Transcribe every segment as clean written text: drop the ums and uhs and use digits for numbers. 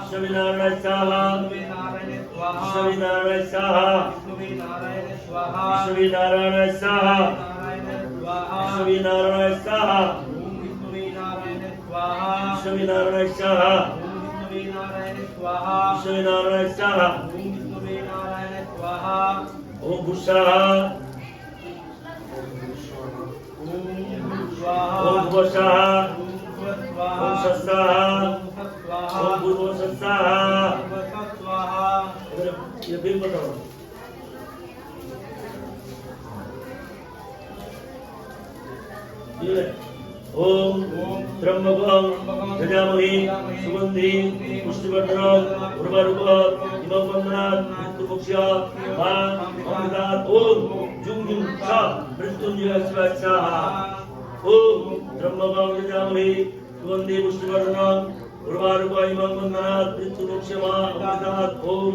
Swaminarayan Saha, Swaminarayan Saha, Swaminarayan Saha, Swaminarayan Saha, Swaminarayan Saha, Swaminarayan Saha, Om Bhushaha, Om Bhushaha, Om Sassaha, Om Bhurva Sassaha. ये फिर बताओ। ओम त्र्यंबकं यजामहे सुगंधि पुष्टिवर्धनम् उर्वारुकम् इमं वन्दनात् मृत्युमुक्ष्य मा अमृतात् ओम जुं जुं सा मृत्युंजय स्वाहा ओम त्र्यंबकं यजामहे सुगंधि पुष्टिवर्धनम् उर्वारुकम् इमं वन्दनात् मृत्युमुक्ष्य मा अमृतात् ओम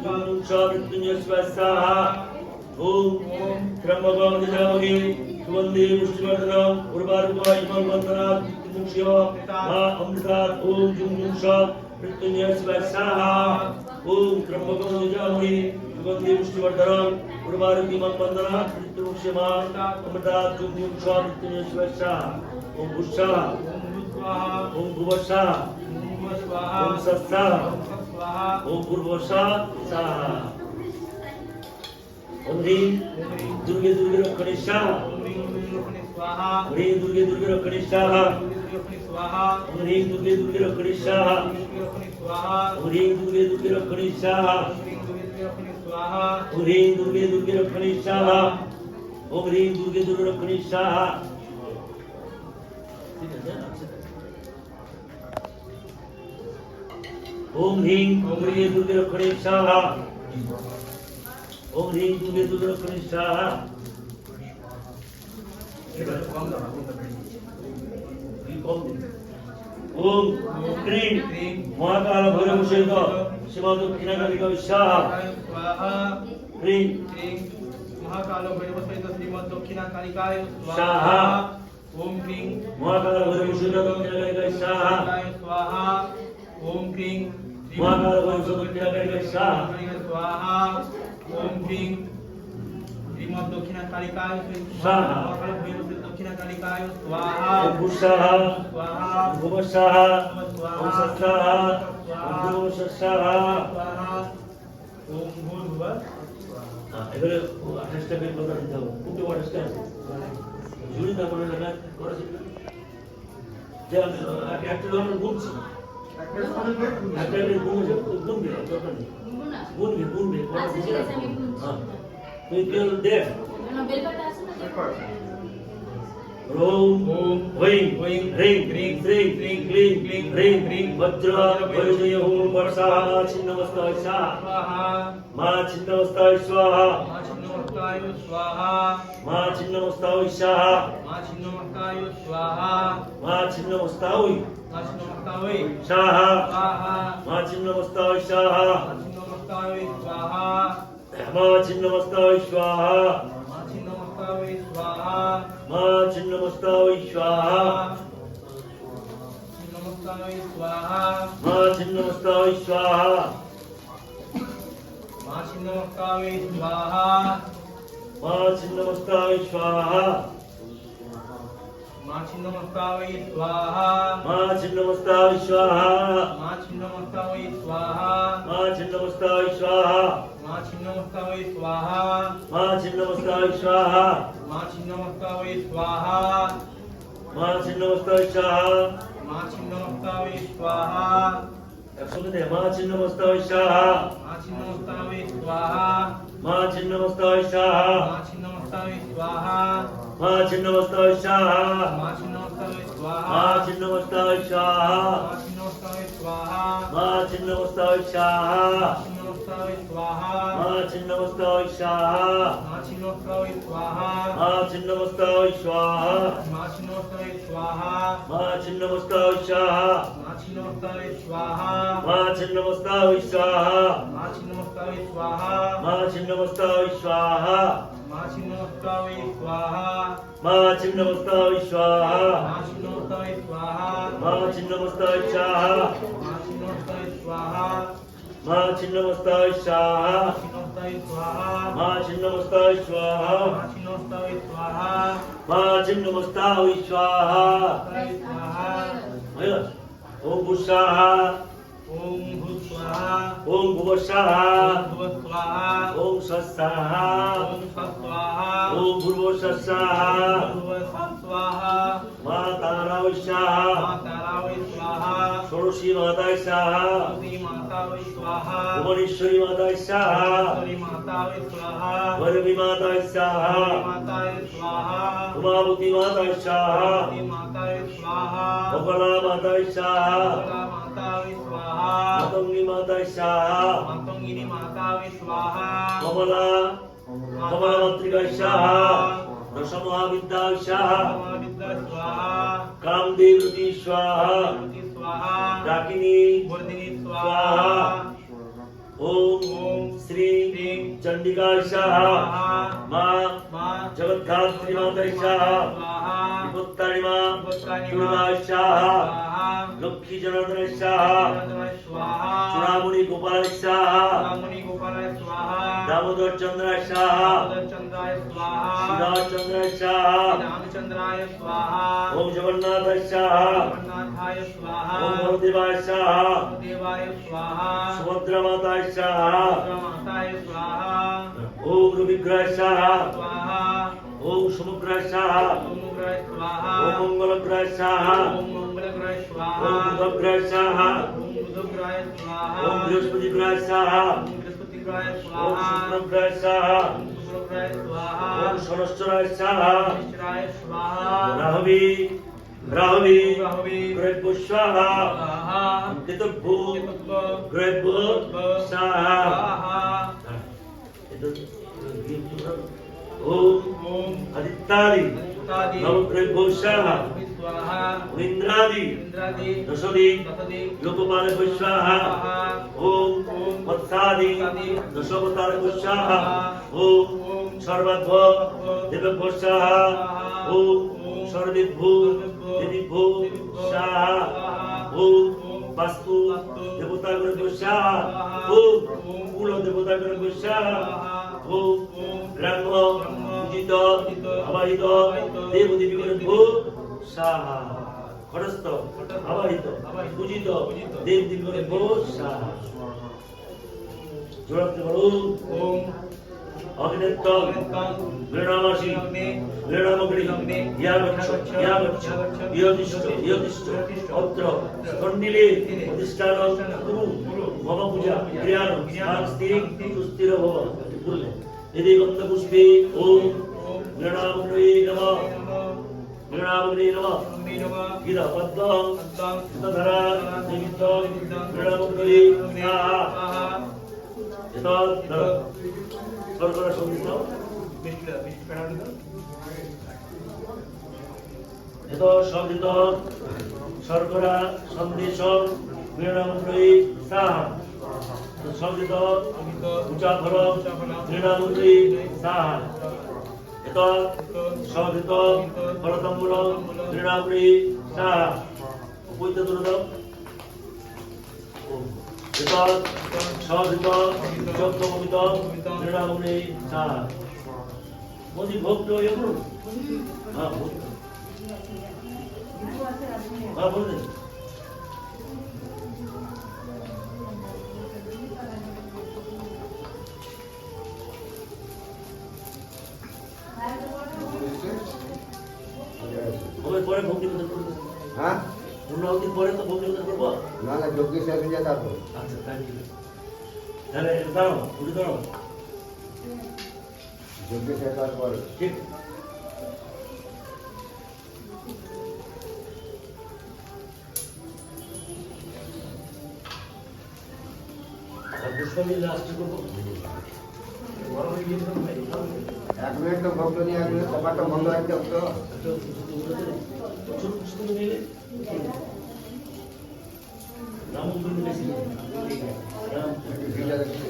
जुं जुं सा मृत्युंजय स्वाहा ओम त्र्यंबकं यजामहे सुगंधि पुष्टिवर्धनम् उर्वारुकम् इमं वन्दनात् मृत्युमुक्ष्य मा अमृतात् ओम जुं जुं सा मृत्युंजय स्वाहा ओम त्र्यंबकं यजामहे सुगंधि पुष्टिवर्धनम् उर्वारुकम् इमं वन्दनात् मृत्युमुक्ष्य मा अमृतात् जुं जुं सा मृत्युंजय स्वाहा ओम भुस्साहा ओम भुवस्साहा ओम सस्साहा ओम भूर्भुवस्साहा स्वाहा ओम ह्रीं दुर्गे दुर्गे रक्षणे स्वाहा ह्रीं दुर्गे दुर्गे रक्षणे स्वाहा ओम ह्रीं दुर्गे दुर्गे रक्षणे स्वाहा ओम ह्रीं दुर्गे दुर्गे रक्षणे स्वाहा ओम ह्रीं दुर्गे दुर्गे रक्षणे स्वाहा ओम ह्रीं दुर्गे दुर्गे रक्षणे स्वाहा ओम ह्रीं दुर्गे दुर्गे रक्षणे स्वाहा ओम ह्रीं दुर्गे दुर्गे रक्षणे स्वाहा ओम क्रीं महाकाल भैरव सहित शिव दक्षिणाकालिका स्वाहा क्रीं महाकाल भैरव सहित श्रीमद दक्षिणाकालिकाय स्वाहा ओम क्रीं महाकाल भैरव सहित दक्षिणाकालिका स्वाहा स्वाहा ओम क्रीं महाकाल भैरव सहित दक्षिणाकालिका स्वाहा स्वाहा ओम क्रीं श्रीमद दक्षिणाकालिकाय स्वाहा महाकाल भैरव सहित दक्षिणाकालिकाय स्वाहा ओम भुस्साहा स्वाहा ओम भुवस्साहा स्वाहा ओम सस्साहा ओम भूर्भुवस्साहा स्वाहा ओम भूर्भुवः এবারে 28টা বের কথা দিতে হবে কোনটা 28টা জুড়ি না করে না করেছে যে একটা আমরা গুনছি একটা গুনবে গুনবে দরকার নেই গুনবে হ্যাঁ তুই কেন দেখ ओम ह्रीं ह्रीं श्रीं क्लीं ह्रीं वज्र वैजय ओम वर्षाः छिन्नमस्ताय स्वाहा मा छिन्नमस्ताय स्वाहा मा छिन्नमस्ताय स्वाहा मा छिन्नमस्ताय स्वाहा मा छिन्नमस्ताय मा छिन्नमस्ताय स्वाहा स्वाहा मा छिन्नमस्ताय स्वाहा मा छिन्नमस्ताय स्वाहा मा छिन्नमस्ताय स्वाहा मा छिन्नमस्ताय स्वाहा छिन्नमस्ताय स्वाहा मा छिन्नमस्ताय स्वाहा मा छिन्नमस्ताय स्वाहा मा छिन्नमस्ताय स्वाहा मा छिन्नमस्ताय स्वाहा मा छिन्नमस्ताय स्वाहा मा छिन्नमस्ताय स्वाहा मा छिन्नमस्ताय स्वाहा मा छिन्नमस्ताय स्वाहा मा छिन्नमस्ताय स्वाहा मा छिन्नमस्ताय स्वाहा मा छिन्नमस्ताय स्वाहा मा छिन्नमस्ताय स्वाहा একসঙ্গে দে মা ছিন্নমস্তায় स्वाहा मा छिन्नमस्ताय स्वाहा মা ছিন্নমস্তায় स्वाहा मा छिन्नमस्ताय स्वाहा মা ছিন্নমস্তায় स्वाहा मा छिन्नमस्ताय মা स्वाहा ছিন্নমস্তায় स्वाहा मा छिन्नमस्ताय स्वाहा মা ছিন্নমস্তায় स्वाहा छिन्नमस्ताय स्वाहा মা ছিন্নমস্তায় स्वाहा मा छिन्नमस्ताय स्वाहा মা ছিন্নমস্তায় स्वाहा मा छिन्नमस्ताय स्वाहा মা ছিন্নমস্তায় स्वाहा मा छिन्नमस्ताय स्वाहा মা ছিন্নমস্তায় स्वाहा मा छिन्नमस्ताय स्वाहा মা ছিন্নমস্তায় स्वाहा मा छिन्नमस्तावै स्वाहा मा छिन्नमस्तावै स्वाहा छिन्नमस्तावै स्वाहा मा छिन्नमस्तावै स्वाहा छिन्नमस्तावै स्वाहा मा छिन्नमस्तावै स्वाहा छिन्नमस्तावै स्वाहा मा छिन्नमस्तावै स्वाहा छिन्नमस्तावै स्वाहा मा छिन्नमस्तावै स्वाहा स्वाहा ओम भूस्वाहा ओम भूत स्वाहा ओम भुवस्वाहा भुवः स्वाहा ओम स्वस्वाहा ओम स्वाहा ओम भूर्भुवस्वाहा भुवः स्वाहा मा तारावै स्वाहा मातारावै स्वाहा षोडशी माताय स्वाहा तुलसी मातावै स्वाहा भुवनेश्वरी माताय स्वाहा हरि मातावै स्वाहा भैरवी माताय स्वाहा मातावै स्वाहा उमावती माताय स्वाहा हरि मातावै स्वाहा बगला माताय स्वाहा दुर्गा मातावै स्वाहा मातंगी माताय स्वाहा मातंगिनी मातावै स्वाहा कमला कमला मातृकाय स्वाहा दश महाविद्याय स्वाहा महाविद्या स्वाहा कामदेवती स्वाहा पार्वती स्वाहा डाकिनी वर्धिनी स्वाहा स्वाहा ओम श्री चंडिकाय स्वाहा मां मां जगद्धात्री माताय स्वाहा स्वाहा विभुत्तानि मां विभुत्तानि मां दुर्गाय स्वाहा स्वाहा लक्ष्मी जनार्दनाय स्वाहा स्वाहा चूड़ामणि गोपालाय स्वाहा रामणि गोपालाय स्वाहा दामोदर चंद्राय स्वाहा चंद्राय स्वाहा श्रीराम चंद्राय स्वाहा रामचंद्राय स्वाहा ओम जगन्नाथाय स्वाहा जगन्नाथाय स्वाहा ओम वरुदेवाय स्वाहा देवाय स्वाहा सुभद्रा माताय स्वाहा माताय स्वाहा ओम रुविग्रहाय स्वाहा स्वाहा ओम समुद्राय स्वाहा ओम उग्राय स्वाहा ओम मंगलग्रहाय स्वाहा ओम मंगलग्राय ओम स्वाहा बुधग्रहाय स्वाहा ओम बुधग्राय स्वाहा ओम बृहस्पतिग्रहाय स्वाहा ओम बृहस्पतिग्राय ओम स्वाहा शुक्रग्रहाय स्वाहा ओम शुक्रग्राय स्वाहा ओम शनश्चराय स्वाहा शनिश्चराय स्वाहा राहवी राहवी राहवी ग्रह स्वाहा स्वाहा केतुर्भू केतुर्भू ग्रह स्वाहा स्वाहा ओम ओम आदित्यादि अदित्यादि नवग्रह स्वाहा स्वाहा इंद्रादि इंद्रादि दशदि दशदि लोकपाल स्वाहा ओम वत्सादि दशवतार स्वाहा ओम सर्वध्व देवभ्यो स्वाहा ओम सर्वेभ्यो देवीभ्यो स्वाहा ओम वास्तु देवता ग्रह स्वाहा ओम कुल देवता ग्रह स्वाहा ओम ब्रह्म पूजित अवाहित देव देवी ग्रह स्वाहा खड़स्थ अवाहित पूजित देव देवी ग्रह स्वाहा जोड़ते बोलो ओम अग्नित्वं विरणामासि विरणामग्नि यावच्छ यदिष्ट अत्र खण्डिले अधिष्ठानं कुरु मम पूजा क्रियाणं स्थिरं सुस्थिर भव बोले यदि गन्धपुष्पे ओम विरणामग्नये नमः विरणामग्नये नमः गिरा पद्मं तधरा निमित्तं विरणामग्नये स्वाहा यथा सर्वरा संहित यथा संहित सर्वरा संदेश विरणामग्नये स्वाहा संहित उच्चाफल विरणामग्नये स्वाहा यथा संहित फलतम्बूल विरणामग्नये स्वाहा उपैतदुर्दं यथा संहित चक्रममित विरणामग्नये स्वाहा मोदी भोग तो ये बोलो हाँ बोल हाँ बोल दे পরে ভোগ নিবেদন করবো হ্যাঁ পূর্ণাহুতির পরে তো ভোগ নিবেদন করবো না না যোগ্য শেষ হয়ে যায় তারপর আচ্ছা তাই ঠিক আছে তাহলে দাঁড়াও উঠে দাঁড়াও যোগ্য শেষ হওয়ার পর ঠিক পুষ্পাঞ্জলি লাস্টে করবো বড় হয়ে গিয়েছিলাম ভাই 1 মিনিট তো ভক্ত নিয়ে আসবে কপারটা বন্ধ আছে তো ছোট ছোট নিলে রামন কিন্তু বেশি রাম একটু ভিজা দেখতে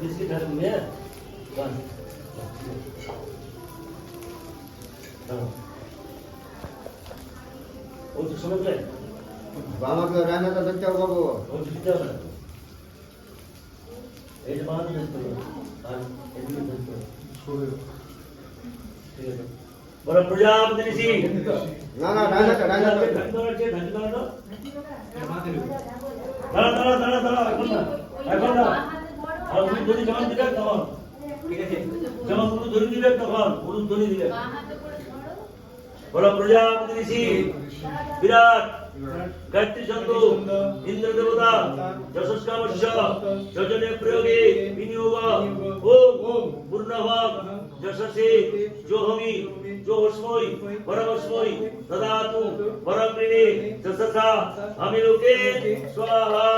बिस्किट है तुम्हें वो तो समझ गए बाबा के रहने का सच्चा बाबू वो तो क्या है ये जो बात है तो आज ये भी तो ठीक है बड़ा प्रजापति ऋषि ना ना रहने का দাঁড়া এখন না আর তুমি যদি যেমন দিবে তখন ঠিক আছে যেমন তুমি ধরে দিবে তখন পুরো ধরে দিবে বড় প্রজাপতি ঋষি বিরাট গায়ত্রী ছন্দ ইন্দ্র দেবতা যশস্কামস্য যোজনে প্রয়োগে বিনিয়োগ ওম পূর্ণভাগ যশসে যোহমি যোহস্মৈ পরমস্মৈ দদাতু পরমৃণে যশসা আমিলোকে স্বাহা